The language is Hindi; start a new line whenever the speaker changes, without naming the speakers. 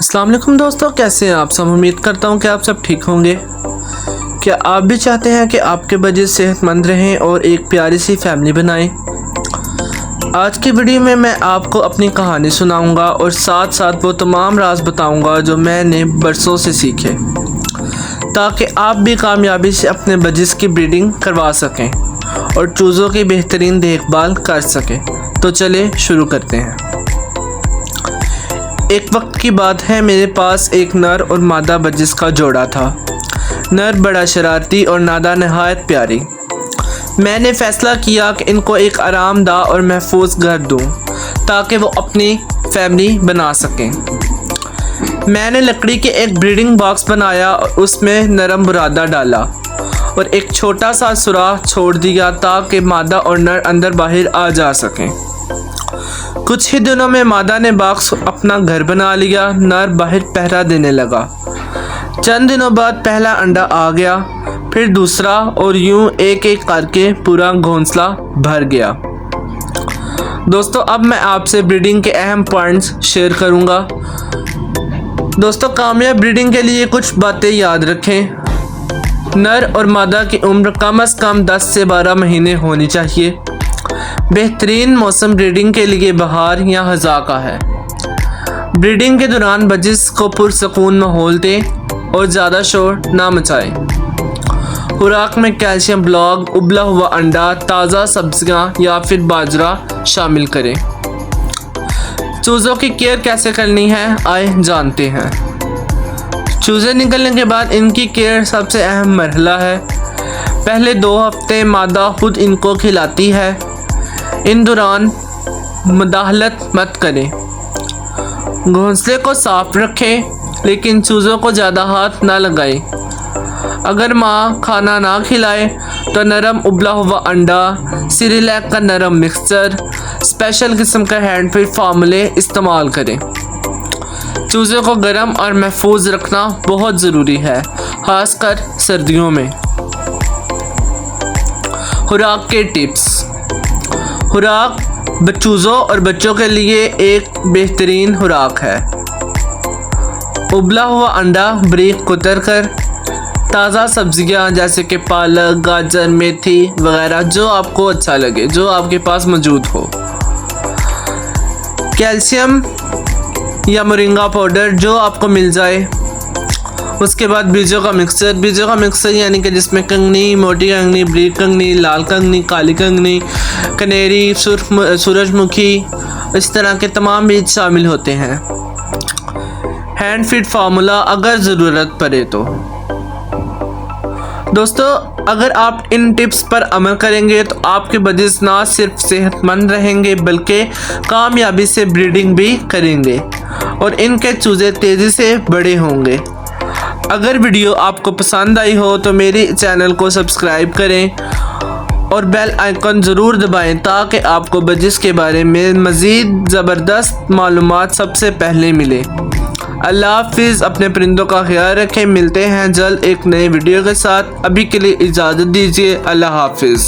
अस्सलाम वालेकुम दोस्तों, कैसे हैं आप सब। उम्मीद करता हूं कि आप सब ठीक होंगे। क्या आप भी चाहते हैं कि आपके बच्चे सेहतमंद रहें और एक प्यारी सी फैमिली बनाएं। आज की वीडियो में मैं आपको अपनी कहानी सुनाऊंगा और साथ साथ वो तमाम राज बताऊंगा जो मैंने बरसों से सीखे, ताकि आप भी कामयाबी से अपने बच्चे की ब्रीडिंग करवा सकें और चूज़ों की बेहतरीन देखभाल कर सकें। तो चले शुरू करते हैं। एक वक्त की बात है, मेरे पास एक नर और मादा बजिस का जोड़ा था। नर बड़ा शरारती और मादा नहायत प्यारी। मैंने फ़ैसला किया कि इनको एक आरामदा और महफूज घर दूं, ताकि वो अपनी फैमिली बना सकें। मैंने लकड़ी के एक ब्रीडिंग बॉक्स बनाया और उसमें नरम बुरादा डाला और एक छोटा सा सुराख छोड़ दिया ताकि मादा और नर अंदर बाहर आ जा सकें। कुछ ही दिनों में मादा ने बॉक्स अपना घर बना लिया। नर बाहर पहरा देने लगा। चंद दिनों बाद पहला अंडा आ गया, फिर दूसरा, और यूं एक एक करके पूरा घोंसला भर गया। दोस्तों, अब मैं आपसे ब्रीडिंग के अहम पॉइंट्स शेयर करूंगा। दोस्तों, कामयाब ब्रीडिंग के लिए कुछ बातें याद रखें। नर और मादा की उम्र कम से कम 10 से 12 महीने होनी चाहिए। बेहतरीन मौसम ब्रीडिंग के लिए बहार या ख़ज़ां का है। ब्रीडिंग के दौरान बजिस को पुरसकून माहौल दें और ज़्यादा शोर ना मचाएं। खुराक में कैल्शियम ब्लॉक, उबला हुआ अंडा, ताज़ा सब्जियां या फिर बाजरा शामिल करें। चूज़ों की केयर कैसे करनी है, आए जानते हैं। चूज़े निकलने के बाद इनकी केयर सबसे अहम मरहला है। पहले 2 हफ्ते मादा खुद इनको खिलाती है। इन दौरान मुदाखलत मत करें। घोंसले को साफ रखें, लेकिन चूज़ों को ज़्यादा हाथ ना लगाएं। अगर माँ खाना ना खिलाए तो नरम उबला हुआ अंडा, सिरिलैक का नरम मिक्सचर, स्पेशल किस्म का हैंड फीड फार्मूले इस्तेमाल करें। चूज़ों को गर्म और महफूज रखना बहुत ज़रूरी है, खासकर सर्दियों में। खुराक के टिप्स। खुराक चूज़ों और बच्चों के लिए एक बेहतरीन खुराक है। उबला हुआ अंडा बारीक कुतर कर, ताज़ा सब्जियां जैसे कि पालक, गाजर, मेथी वगैरह, जो आपको अच्छा लगे, जो आपके पास मौजूद हो। कैल्शियम या मोरिंगा पाउडर जो आपको मिल जाए। उसके बाद बीजों का मिक्सचर यानी कि जिसमें कंगनी, मोटी कंगनी, ब्रीड कंगनी, लाल कंगनी, काली कंगनी, कनेरी, सूरजमुखी, इस तरह के तमाम बीज शामिल होते हैं। हैंड फीड फार्मूला अगर ज़रूरत पड़े तो। दोस्तों, अगर आप इन टिप्स पर अमल करेंगे तो आपके बजिस ना सिर्फ सेहतमंद रहेंगे बल्कि कामयाबी से ब्रीडिंग भी करेंगे और इनके चूज़े तेज़ी से बड़े होंगे। अगर वीडियो आपको पसंद आई हो तो मेरे चैनल को सब्सक्राइब करें और बेल आइकन ज़रूर दबाएं ताकि आपको बजिस के बारे में मज़ीद ज़बरदस्त मालूमात सबसे पहले मिले। अल्लाह हाफिज़। अपने परिंदों का ख्याल रखें। मिलते हैं जल्द एक नए वीडियो के साथ। अभी के लिए इजाज़त दीजिए। अल्लाह हाफिज़।